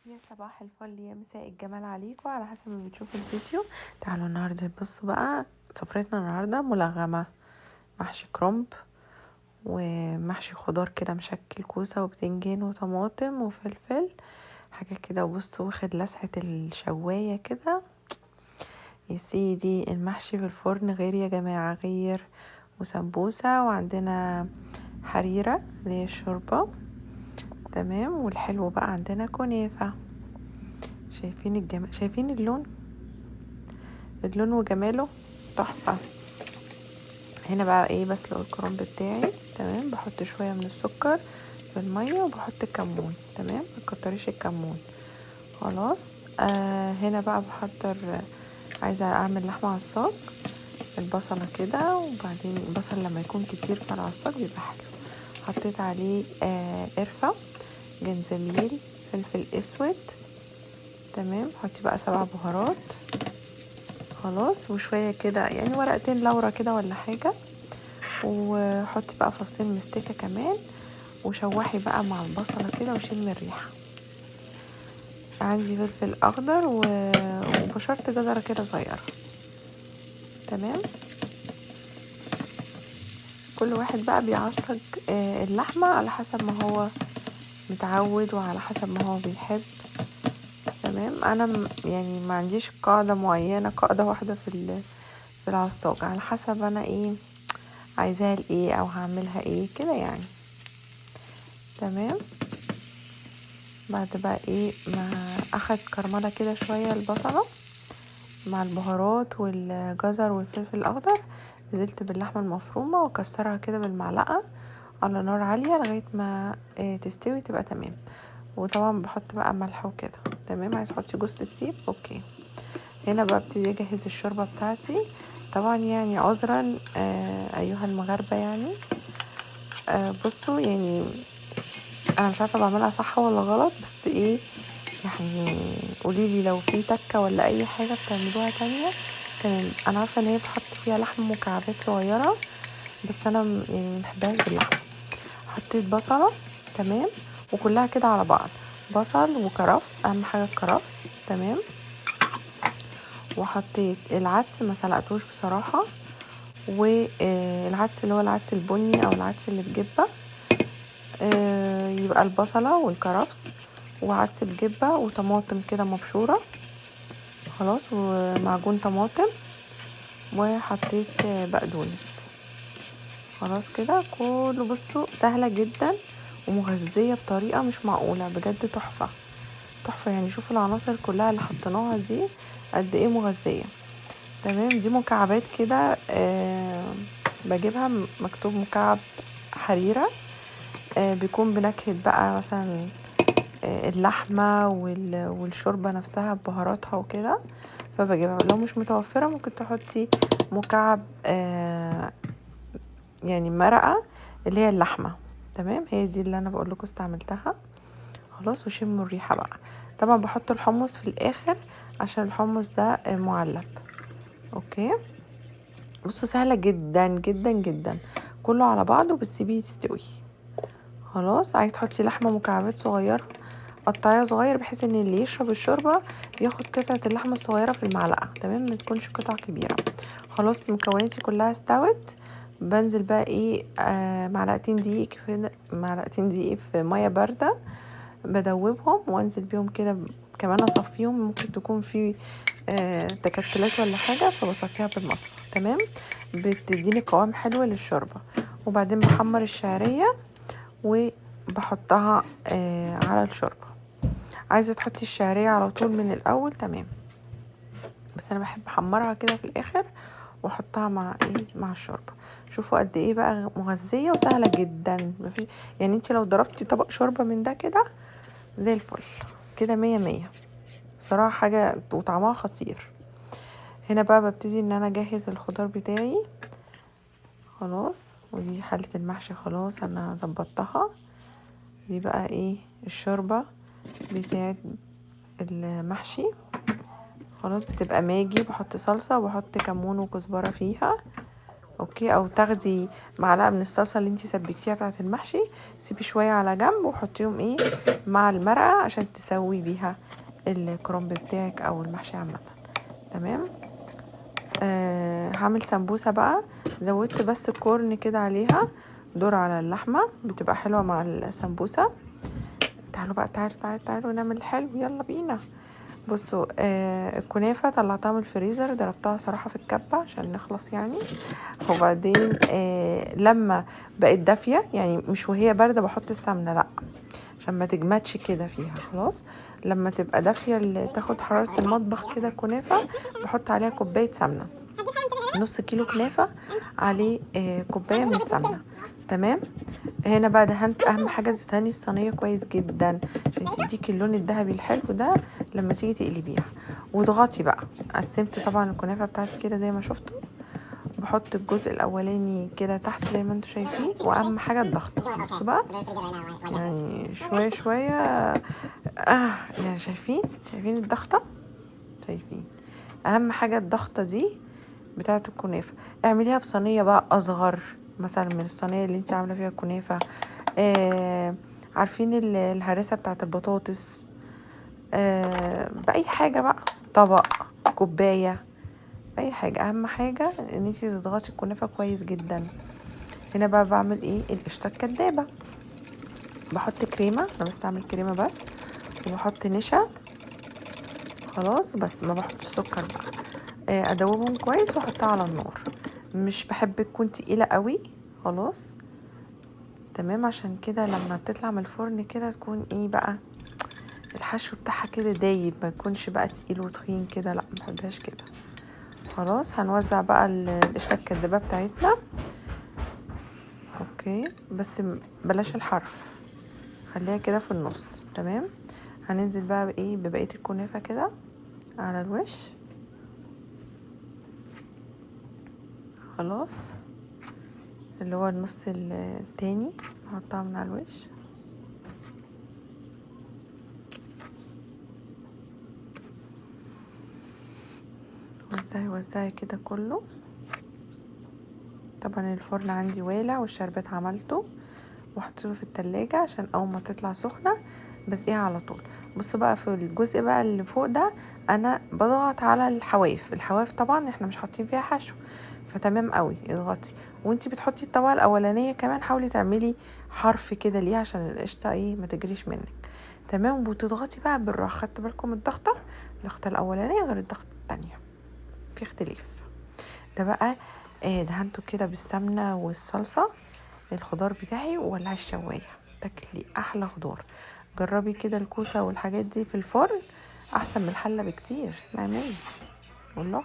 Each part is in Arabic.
يا صباح الفل يا مساء الجمال عليكم على حسب ما بتشوفوا الفيديو. تعالوا النهارده بصوا بقى سفرتنا النهارده ملغمه، محشي كرنب ومحشي خضار كده مشكل، كوسه وبتنجان وطماطم وفلفل، حاجه كده. وبصوا واخد لسعه الشوايه كده يا سيدي. المحشي في الفرن غير يا جماعه، غير. وسمبوسه، وعندنا حريره اللي هي الشوربه، تمام. والحلو بقى عندنا كنافه. شايفين الجمال، شايفين اللون وجماله تحفة. هنا بقى ايه، بسلق الكرنب بتاعي، تمام. بحط شوية من السكر في المية وبحط الكمون، تمام. مكتريش الكمون، خلاص. هنا بقى بحضر، عايزة اعمل لحمة على الصاج. البصلة كده، وبعدين البصل لما يكون كتير في العصاج بيبقى حلو. حطيت عليه قرفة، جنزبيل، فلفل اسود، تمام. حطي بقى 7 بهارات، خلاص. وشوية كده يعني ورقتين لورا كده ولا حاجة. وحطي بقى فصين مستكة كمان، وشوحي بقى مع البصلة كده وشمي الريحة. عندي فلفل اخضر وبشرت جزرة كده صغيرة، تمام. كل واحد بقى بيعصج اللحمة على حسب ما هو متعود وعلى حسب ما هو بيحب، تمام. انا يعني ما عنديش قاعدة معينة، قاعدة واحدة في العصاج، على حسب انا ايه عايزاها لايه او هعملها ايه كده يعني، تمام. بعد بقى ايه ما اخد كرمله كده شويه البصله مع البهارات والجزر والفلفل الاخضر، نزلت باللحمه المفرومه وكسرها كده بالمعلقه على نار عاليه لغايه ما تستوي تبقى تمام. وطبعا بحط بقى ملح وكده، تمام. عايز تحطي جوز الطيب اوكي. هنا بقى ابتدي اجهز الشوربه بتاعتي، طبعا يعني عذرا ايها المغاربه يعني. بصوا يعني انا مش عارفه بعملها صح ولا غلط، بس ايه يعني، قوليلي لو في تكه ولا اي حاجه بتعملوها تانية. كان انا عارفه ان هي بتحط فيها لحم مكعبات صغيره، بس انا يعني مبحبهاش باللحم. حطيت بصله، تمام، وكلها كده على بعض، بصل وكرفس، اهم حاجه الكرفس، تمام. وحطيت العدس، ما سلقتوش بصراحه، والعدس اللي هو العدس البني او العدس اللي بجبه. يبقى البصله والكرفس وعدس بجبه وطماطم كده مبشوره، خلاص، ومعجون طماطم، وحطيت بقدونس، خلاص كده كله. بصوا سهله جدا ومغذيه بطريقه مش معقوله، بجد تحفه تحفه يعني. شوفوا العناصر كلها اللي حطيناها دي قد ايه مغذيه، تمام. دي مكعبات كده بجيبها مكتوب مكعب حريره، بيكون بنكهه بقى مثلا اللحمه والشوربه نفسها ببهاراتها وكده، فبجيبها. لو مش متوفره ممكن تحطي مكعب يعني مرقه اللي هي اللحمه، تمام. هي دي اللي انا بقول لكم استعملتها، خلاص. وشموا الريحه بقى. طبعا بحط الحمص في الاخر عشان الحمص ده معلب، اوكي. بصوا سهله جدا جدا جدا، كله على بعضه بتسيبيه يستوي، خلاص. عايز تحطي لحمه مكعبات صغيره قطعيها صغير، بحيث ان اللي يشرب الشوربه ياخد قطعه اللحمه الصغيره في المعلقه، تمام، ما تكونش قطع كبيره. خلاص مكوناتي كلها استوت. بنزل بقى ايه معلقتين دقيق في ميه بارده، بدوبهم وانزل بيهم كده. كمان اصفيهم، ممكن تكون في تكتلات ولا حاجه، فبصفيها بالمصفى، تمام. بتديني قوام حلو للشوربه. وبعدين بحمر الشعريه وبحطها على الشوربه. عايزه تحطي الشعريه على طول من الاول، تمام، بس انا بحب احمرها كده في الاخر واحطها مع الشوربه. شوفوا قد ايه بقى مغذيه وسهله جدا. مفيش يعني، انت لو ضربتي طبق شوربه من ده كده زي الفل كده، مية مية بصراحه، حاجه وطعمها خطير. هنا بقى ببتدي ان انا اجهز الخضار بتاعي، خلاص. ودي حله المحشي خلاص انا ظبطتها. دي بقى ايه الشوربه بتاعت المحشي، خلاص. بتبقى ماجي، بحط صلصة وبحط كمون وكزبرة فيها، اوكي، او تاخدي معلقه من الصلصه اللي انتي سبكتيها بتاعه المحشي، سيبي شويه على جنب وحطيهم ايه مع المرقه عشان تسوي بيها الكرنب بتاعك او المحشي عامه. تمام. هعمل سمبوسه بقى، زودت بس كورن كده عليها، دور على اللحمه بتبقى حلوه مع السمبوسه. تعالوا بقى، تعالوا نعمل حلو، يلا بينا. بصوا، الكنافه طلعتها من الفريزر، ضربتها صراحه في الكبه عشان نخلص يعني. وبعدين لما بقت دافيه، يعني مش وهي بارده بحط السمنه، لا عشان ما تجمدش كده فيها. خلاص، لما تبقى دافيه اللي تاخد حراره المطبخ كده كنافه، بحط عليها كوبايه سمنه. نص كيلو كنافه عليه كوبايه من السمنه. تمام. هنا بقى دهنت، اهم حاجه تدهني الصينيه كويس جدا عشان تديكي اللون الذهبي الحلو ده لما تيجي تقلبيها. واضغطي بقى. قسمت طبعا الكنافه بتاعتي كده زي ما شفتوا، بحط الجزء الاولاني كده تحت زي ما انتوا شايفين، واهم حاجه الضغط. بصوا بقى، يعني شويه شويه. يعني شايفين الضغطه، شايفين. اهم حاجه الضغطه دي بتاعه الكنافه. اعمليها بصينيه بقى اصغر مثلا من الصينيه اللي انت عامله فيها الكنافه. عارفين الهراسه بتاعه البطاطس، باي حاجه بقى، طبق، كوبايه، اي حاجه. اهم حاجه ان انت تضغطي الكنافه كويس جدا. هنا بقى بعمل ايه؟ القشطه الكدابه. بحط كريمه، انا بستعمل كريمه بس، وبحط نشا. خلاص، بس ما بحطش سكر بقى. ادوبهم كويس واحطها على النار. مش بحب تكون تقيله قوي. خلاص، تمام. عشان كده لما تطلع من الفرن كده تكون ايه بقى، الحشو بتاعها كده دايب، ما يكونش بقى تقيل وتخين كده، لا ما بحبهاش كده. خلاص، هنوزع بقى القشطه الكدابه بتاعتنا. اوكي، بس بلاش الحرف، خليها كده في النص. تمام. هننزل بقى بايه، ببقيه الكنافه كده على الوش. خلاص، اللي هو النص التاني هحطها من على الوش. وزعي كده كله. طبعا الفرن عندي والع والشربات عملته وحطيته في التلاجة عشان اول ما تطلع سخنة بسقيها على طول. بصوا بقى في الجزء بقى اللي فوق ده، انا بضغط على الحواف طبعا احنا مش حاطين فيها حشو، فتمام قوي اضغطي. وانتي بتحطي الطبقة الاولانية كمان حاولي تعملي حرف كده ليه عشان القشطة ايه ما تجريش منك. تمام. وتضغطي بقى بالراحة. خدت بالكم الضغطة الاولانية غير الضغطة التانية، في اختلاف. ده بقى دهنته كده بالسمنة والصلصة الخضار بتاعي، وولعي الشواية، تاكلي احلى خضار. جربي كده الكوسة والحاجات دي في الفرن احسن من الحلة بكتير، اسمعي مني والله،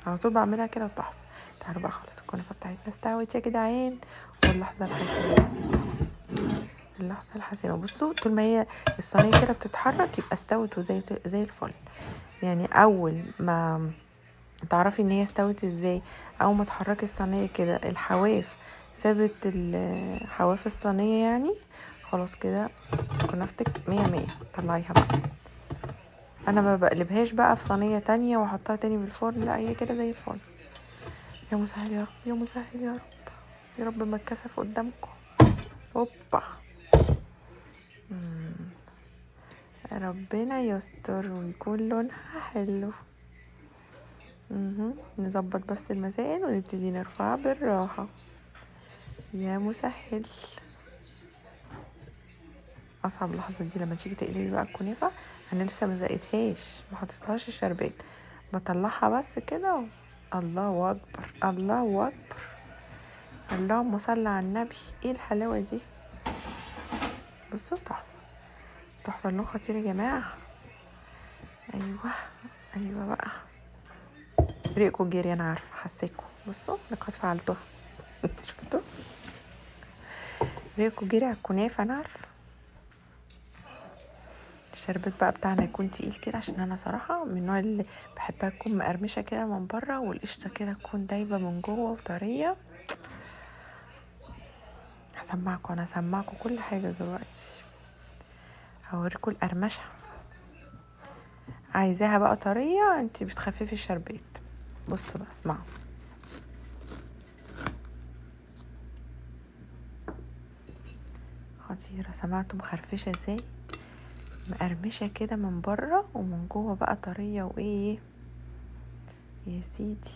على طول بعملها كده وتحفة. تعالوا بقى خلاص الكنافة بتاعتنا استوت يا جدعان، واللحظة الحاسمة، اللحظة الحاسمة. بصوا، طول ما هي الصينية كده بتتحرك يبقى استوت زي الفل. يعني اول ما تعرفي ان هي استوت ازاي، اول ما تحركي الصينيه كده الحواف سابت حواف الصينيه يعني، خلاص كده كنافتك مية مية. طلعيها بقى. انا ما بقلبهاش بقى في صينيه تانية واحطها تاني في الفرن، لا هي كده زي الفل. يا مسهل يا رب، يا مسهل يا رب، يا رب ما اتكسف قدامكم. هوبا. ربنا يستر ويكون لونها حلو. نظبط بس المسائل ونبتدي نرفعها بالراحه. يا مسهل. اصعب لحظه دي لما تيجي تقلبي بقى الكنافه، انا لسه ما زقتهاش، ما حطيتهاش الشربات، بطلعها بس كده الله اكبر، الله اكبر، اللهم صل على النبي. ايه الحلاوه دي؟ بصوا تحفه، تحفه، اللون خطير يا جماعه. ايوه، ايوه بقى. ريقكم جري، انا عارفه، حسيتكم. بصوا لقد فعلتها. شفتوا ريقكم جري على الكنافه، انا عارفه. الشربات بقى بتاعنا يكون تقيل كده عشان انا صراحه من النوع اللي بحبها تكون مقرمشه كده من بره، والقشطه كده تكون دايبه من جوه وطريه. انا هسمعكم كل حاجه دلوقتي، هوريكم القرمشه. عايزاها بقى طريه، انت بتخففي الشربات. بصوا بقى، اسمعوا. خطيرة. سمعتوا مخرفشة ازاي؟ مقرمشة كده من بره ومن جوه بقى طرية وايه يا سيدي.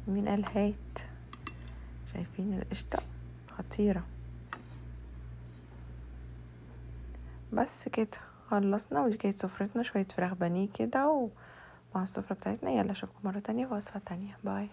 مين قال هات؟ شايفين القشطة خطيرة. بس كده خلصنا، ودي كانت سفرتنا، شوية فراخ بانيه كده ومع السفرة بتاعتنا. يلا اشوفكم مرة تانية في وصفة تانية. باي.